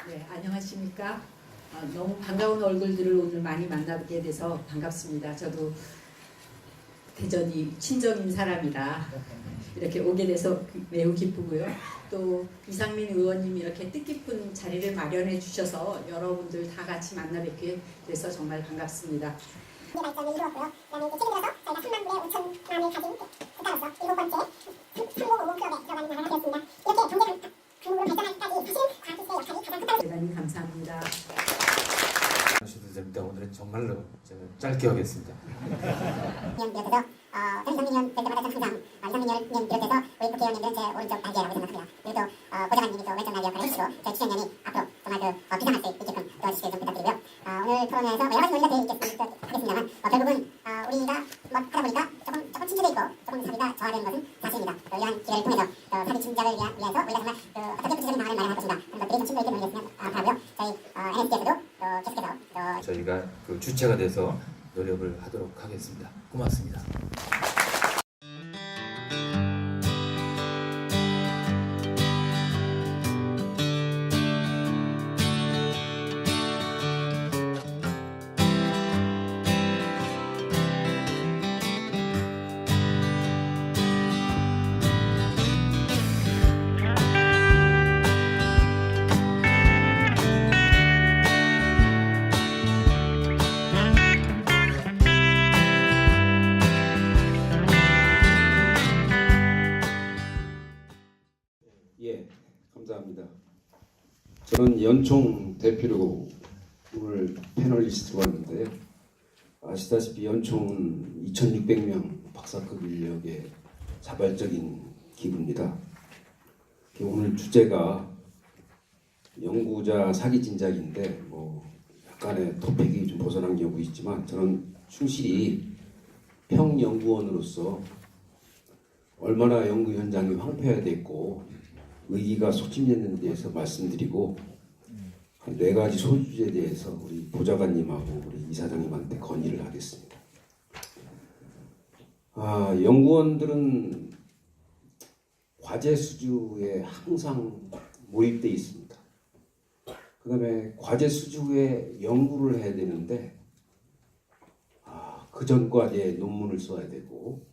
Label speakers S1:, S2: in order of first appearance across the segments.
S1: 네, 안녕하십니까. 너무 반가운 얼굴들을 오늘 많이 만나게 돼서 반갑습니다. 저도 대전이 친정인 사람이라 이렇게 오게 돼서 매우 기쁘고요. 또 이상민 의원님이 이렇게 뜻깊은 자리를 마련해 주셔서 여러분들 다 같이 만나 뵙게 돼서 정말 반갑습니다.
S2: 발전을 이루었고요. 그다음에 이제 최근 들어서 저희가 3만 불의 5천만을 가진 국가로서 7번째 305 클럽에 들어가는 나라가 되었습니다. 이렇게 경제 강국으로 발전하기까지 사실은 과학기술의 역할이 가장 크다고
S1: 대단히 감사합니다.
S3: 하셔도 됩니다. 오늘은 정말로 제가 짧게 하겠습니다.
S2: 비롯해서 저는 이상민 의원 될 때마다 저는 항상 이상민 의원님 비롯해서 우리 국회의원님들은 제 오른쪽 날개라고 생각합니다. 그리고 또 보좌관님이 또 왼쪽 날개 역할을 해주시고 저희 취재위원이 앞으로 정말 비상할 수 있게끔 도와주시길 좀 부탁드리고요. 오늘 토론회에서 여러 가지 논의가 되겠습니다만 결국은 우리가 하다 보니까 조금 침체돼 있고 조금 사비가 저하되는 것은 사실입니다. 이러한 기회를 통해서 사비 침착을 위해서 우리가 정말 어떻게 구체적인 방안을 마련할 것인가 그런 것들이 좀 심도 있게 논의됐으면 하고요. 저희 NST에서도 계속해서
S3: 저희가 그 주체가 돼서 노력을 하도록 하겠습니다. 고맙습니다.
S4: 예, 감사합니다. 저는 연총 대표로 오늘 패널리스트로 왔는데요. 아시다시피 연총은 2,600명 박사급 인력의 자발적인 기구입니다. 오늘 주제가 연구자 사기 진작인데 약간의 토픽이 좀 벗어난 경우 있지만 저는 충실히 평연구원으로서 얼마나 연구 현장이 황폐화됐고 의기가 소진했는 데에서 말씀드리고 한 4가지 소주제에 대해서 우리 보좌관님하고 우리 이사장님한테 건의를 하겠습니다. 연구원들은 과제 수주에 항상 몰입되어 있습니다. 그 다음에 과제 수주에 연구를 해야 되는데 그 전 과제에 논문을 써야 되고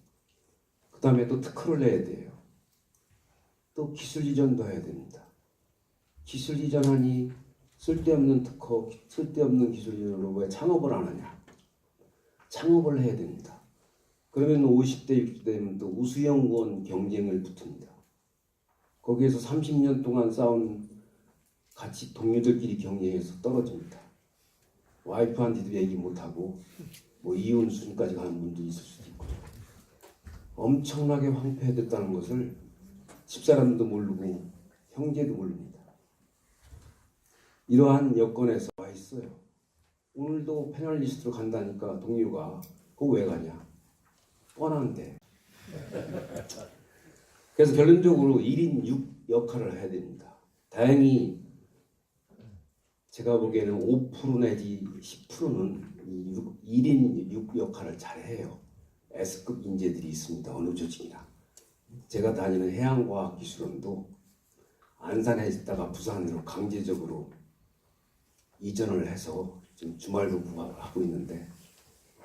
S4: 그 다음에 또 특허를 내야 돼요. 또 기술 이전도 해야 됩니다. 기술 이전하니 쓸데없는 특허, 쓸데없는 기술 이전으로 왜 창업을 안 하냐? 창업을 해야 됩니다. 그러면 50대, 60대 되면 또 우수연구원 경쟁을 붙습니다. 거기에서 30년 동안 쌓은 같이 동료들끼리 경쟁해서 떨어집니다. 와이프한테도 얘기 못하고 이혼 수준까지 가는 분도 있을 수도 있고 엄청나게 황폐해졌다는 것을 집사람도 모르고 형제도 모릅니다. 이러한 여건에서 와 있어요. 오늘도 패널리스트로 간다니까 동료가 그거 왜 가냐? 뻔한데. 그래서 결론적으로 1인 6 역할을 해야 됩니다. 다행히 제가 보기에는 5% 내지 10%는 1인 6 역할을 잘해요. S급 인재들이 있습니다. 어느 조직이나. 제가 다니는 해양과학기술원도 안산에 있다가 부산으로 강제적으로 이전을 해서 지금 주말도 하고 있는데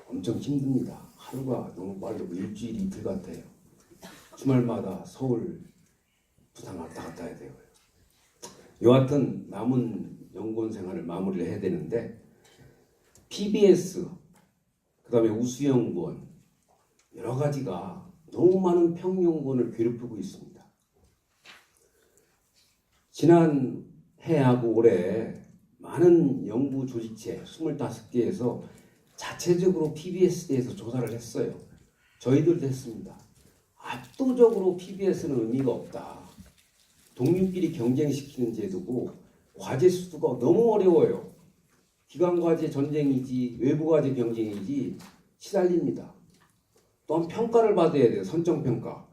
S4: 엄청 힘듭니다. 하루가 너무 빠르고 일주일 이틀 같아요. 주말마다 서울, 부산 왔다 갔다 해야 되고요. 여하튼 남은 연구원 생활을 마무리를 해야 되는데 PBS, 그 다음에 우수연구원 여러 가지가 너무 많은 평연구원을 괴롭히고 있습니다. 지난 해하고 올해 많은 연구 조직체 25개에서 자체적으로 PBS에 대해서 조사를 했어요. 저희들도 했습니다. 압도적으로 PBS는 의미가 없다. 동료끼리 경쟁시키는 제도고 과제 수두가 너무 어려워요. 기관과제 전쟁이지 외부과제 경쟁이지 시달립니다. 또한 평가를 받아야 돼요. 선정평가.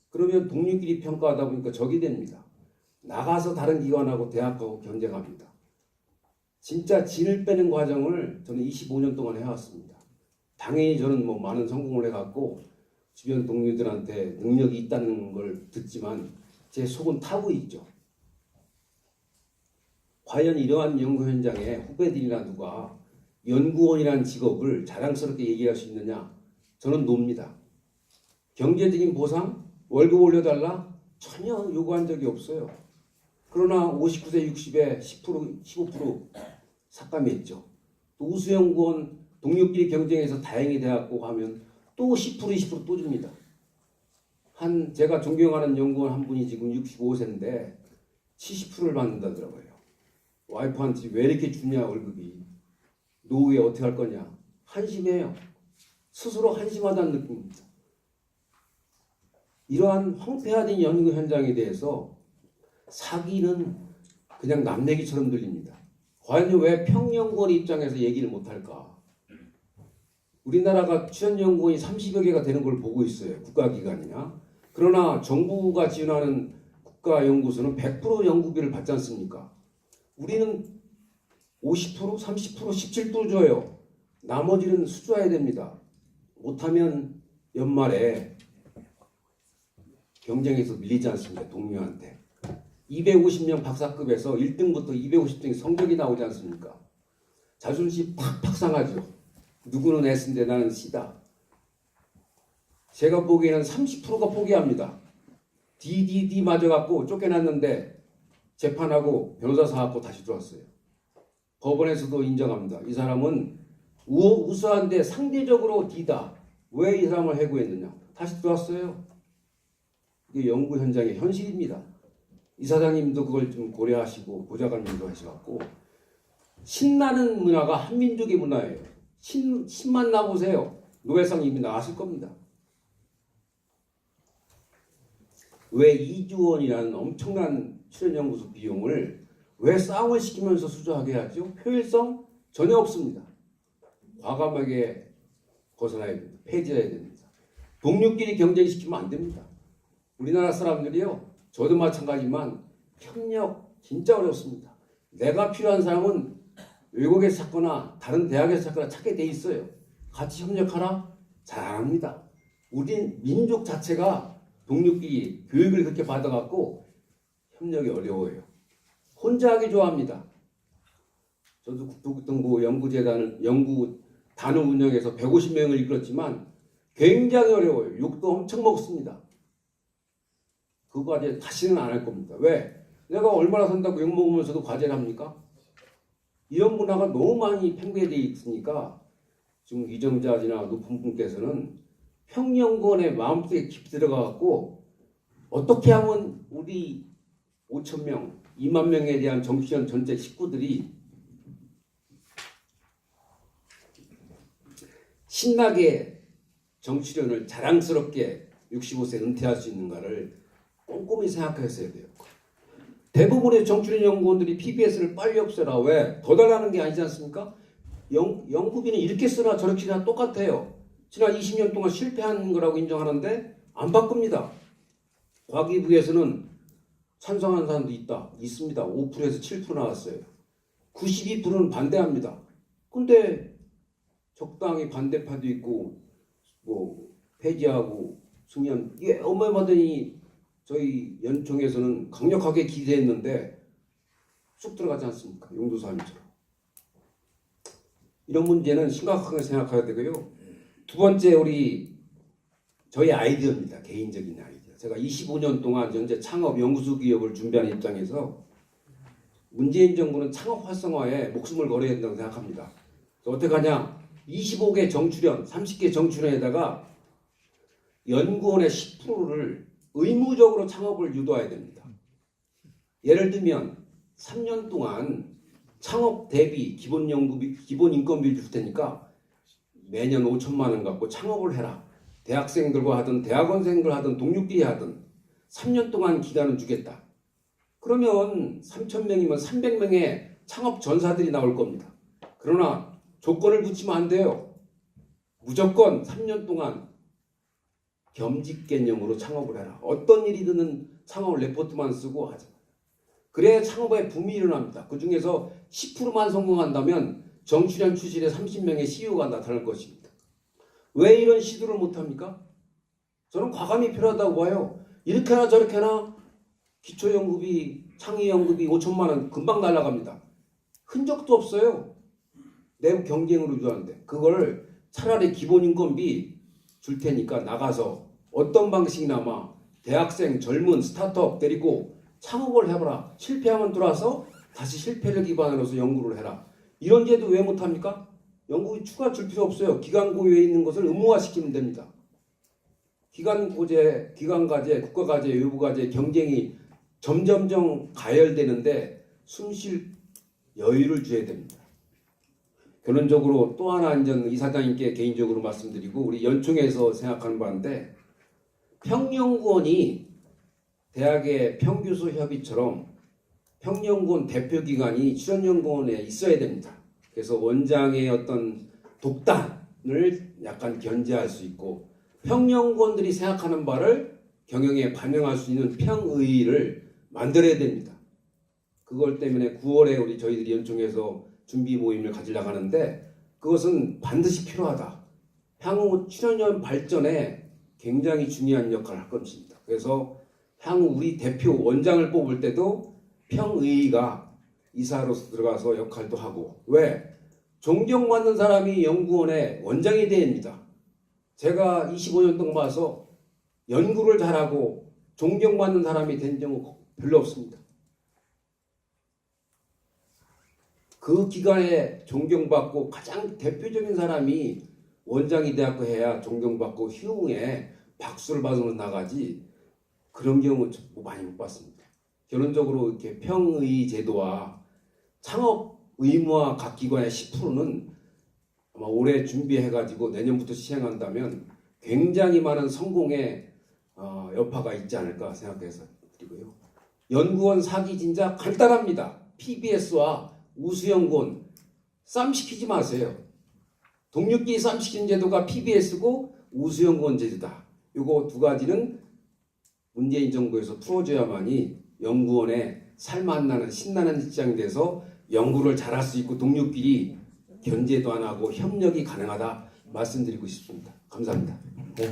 S4: 그러면 동료끼리 평가하다 보니까 적이 됩니다. 나가서 다른 기관하고 대학하고 경쟁합니다. 진짜 진을 빼는 과정을 저는 25년 동안 해왔습니다. 당연히 저는 많은 성공을 해갖고 주변 동료들한테 능력이 있다는 걸 듣지만 제 속은 타고 있죠. 과연 이러한 연구 현장에 후배들이나 누가 연구원이라는 직업을 자랑스럽게 얘기할 수 있느냐? 저는 놉니다. 경제적인 보상? 월급 올려달라? 전혀 요구한 적이 없어요. 그러나 59세 60에 10%, 15% 삭감했죠. 또 우수연구원 동료끼리 경쟁해서 다행히 돼갖고 하면 또 10%, 20% 또 줍니다. 제가 존경하는 연구원 한 분이 지금 65세인데 70%를 받는다더라고요. 와이프한테 왜 이렇게 주냐 월급이. 노후에 어떻게 할 거냐. 한심해요. 스스로 한심하다는 느낌입니다. 이러한 황폐화된 연구 현장에 대해서 사기는 그냥 남 얘기처럼 들립니다. 과연 왜 평연구원 입장에서 얘기를 못할까? 우리나라가 출연연구원이 30여 개가 되는 걸 보고 있어요. 국가기관이나. 그러나 정부가 지원하는 국가연구소는 100% 연구비를 받지 않습니까? 우리는 50%, 30%, 17% 줘요. 나머지는 수주해야 됩니다. 못하면 연말에 경쟁에서 밀리지 않습니까? 동료한테. 250명 박사급에서 1등부터 250등이 성적이 나오지 않습니까? 자존심 팍팍 상하죠. 누구는 S인데 나는 C다. 제가 보기에는 30%가 포기합니다. DDD 맞아갖고 쫓겨났는데 재판하고 변호사 사갖고 다시 들어왔어요. 법원에서도 인정합니다. 이 사람은 우수한데 상대적으로 D다. 왜 이 사람을 해고했느냐. 다시 들어왔어요. 이게 연구 현장의 현실입니다. 이사장님도 그걸 좀 고려하시고 보좌관님도 하셔갖고 신나는 문화가 한민족의 문화예요. 신만 나보세요. 노벨상 이미 나왔을 겁니다. 왜 2조 원이라는 엄청난 출연연구소 비용을 왜 싸움을 시키면서 수주하게 하죠? 효율성 전혀 없습니다. 과감하게 벗어나야 됩니다. 폐지해야 됩니다. 동료끼리 경쟁시키면 안 됩니다. 우리나라 사람들이요. 저도 마찬가지지만 협력 진짜 어렵습니다. 내가 필요한 사람은 외국에서 찾거나 다른 대학에서 찾거나 찾게 돼 있어요. 같이 협력하라? 잘 안 합니다. 우린 민족 자체가 동료끼리 교육을 그렇게 받아갖고 협력이 어려워요. 혼자 하기 좋아합니다. 저도 국토교통부 연구재단을 연구단을 운영해서 150명을 이끌었지만 굉장히 어려워요. 욕도 엄청 먹습니다. 그 과제 다시는 안 할 겁니다. 왜? 내가 얼마나 산다고 욕먹으면서도 과제를 합니까? 이런 문화가 너무 많이 팽배되어 있으니까 지금 위정자이나 높은 분께서는 평연구원에 마음속에 깊이 들어가갖고 어떻게 하면 우리 5,000명, 2만 명에 대한 정치원 전체 식구들이 신나게 정치련을 자랑스럽게 65세 은퇴할 수 있는가를 꼼꼼히 생각했어야 돼요. 대부분의 정치련 연구원들이 PBS를 빨리 없애라. 왜? 더 달라는 게 아니지 않습니까? 연구비는 이렇게 쓰나 저렇게 쓰나 똑같아요. 지난 20년 동안 실패한 거라고 인정하는데 안 바꿉니다. 과기부에서는 찬성하는 사람도 있습니다. 5%에서 7% 나왔어요. 92%는 반대합니다. 근데 적당히 반대파도 있고 뭐 폐지하고 승인 이게 어마어마하더니 저희 연총에서는 강력하게 기대했는데 쑥 들어가지 않습니까? 용도사님처럼. 이런 문제는 심각하게 생각해야 되고요. 두 번째 저희 아이디어입니다. 개인적인 아이디어. 제가 25년 동안 현재 창업 연구소 기업을 준비하는 입장에서 문재인 정부는 창업 활성화에 목숨을 걸어야 된다고 생각합니다. 어떻게 하냐? 25개 정출연, 30개 정출연에다가 연구원의 10%를 의무적으로 창업을 유도해야 됩니다. 예를 들면 3년 동안 창업 대비 기본 연구비, 기본 인건비 줄 테니까 매년 5천만 원 갖고 창업을 해라. 대학생들과 하든 대학원생들 하든 동료끼리 하든 3년 동안 기간을 주겠다. 그러면 3,000명이면 300명의 창업 전사들이 나올 겁니다. 그러나 조건을 붙이면 안 돼요. 무조건 3년 동안 겸직 개념으로 창업을 해라. 어떤 일이든 창업 레포트만 쓰고 하자. 그래야 창업에 붐이 일어납니다. 그 중에서 10%만 성공한다면 정출연 출신의 30명의 CEO가 나타날 것입니다. 왜 이런 시도를 못합니까? 저는 과감히 필요하다고 봐요. 이렇게 하나 저렇게 하나 기초연구비 창의연구비 5천만 원 금방 날아갑니다. 흔적도 없어요. 내부 경쟁으로 주는데 그걸 차라리 기본인건비 줄 테니까 나가서 어떤 방식이나마 대학생 젊은 스타트업 데리고 창업을 해봐라. 실패하면 들어와서 다시 실패를 기반으로서 연구를 해라. 이런 제도 왜 못합니까? 연구비 추가 줄 필요 없어요. 기간고유에 있는 것을 의무화시키면 됩니다. 기간고제, 기간과제, 국가과제, 외부과제 경쟁이 점점점 가열되는데 숨쉴 여유를 줘야 됩니다. 결론적으로 또 하나 이제 이사장님께 개인적으로 말씀드리고 우리 연총에서 생각하는 바인데 평연구원이 대학의 평교수 협의처럼 평연구원 대표기관이 출연연구원에 있어야 됩니다. 그래서 원장의 어떤 독단을 약간 견제할 수 있고 평연구원들이 생각하는 바를 경영에 반영할 수 있는 평의를 만들어야 됩니다. 그걸 때문에 9월에 우리 저희들이 연총에서 준비 모임을 가지려고 하는데 그것은 반드시 필요하다. 향후 출연연 발전에 굉장히 중요한 역할을 할 것입니다. 그래서 향후 우리 대표 원장을 뽑을 때도 평의가 이사로서 들어가서 역할도 하고 왜? 존경받는 사람이 연구원의 원장이 돼야 합니다. 제가 25년 동안 봐서 연구를 잘하고 존경받는 사람이 된 경우 별로 없습니다. 그 기관에 존경받고 가장 대표적인 사람이 원장이 되었고 해야 존경받고 휘웅에 박수를 받으면서 나가지 그런 경우 많이 못 봤습니다. 결론적으로 이렇게 평의 제도와 창업 의무화 각 기관의 10%는 아마 올해 준비해가지고 내년부터 시행한다면 굉장히 많은 성공의 여파가 있지 않을까 생각해서 드리고요. 연구원 사기 진짜 간단합니다. PBS와 우수연구원 쌈시키지 마세요. 동력기 쌈시키는 제도가 PBS고 우수연구원 제도다. 이거 두 가지는 문재인 정부에서 풀어줘야만이 연구원의 살맛나는 신나는 직장이 돼서 연구를 잘할 수 있고 동료끼리 견제도 안 하고 협력이 가능하다 말씀드리고 싶습니다. 감사합니다. 네.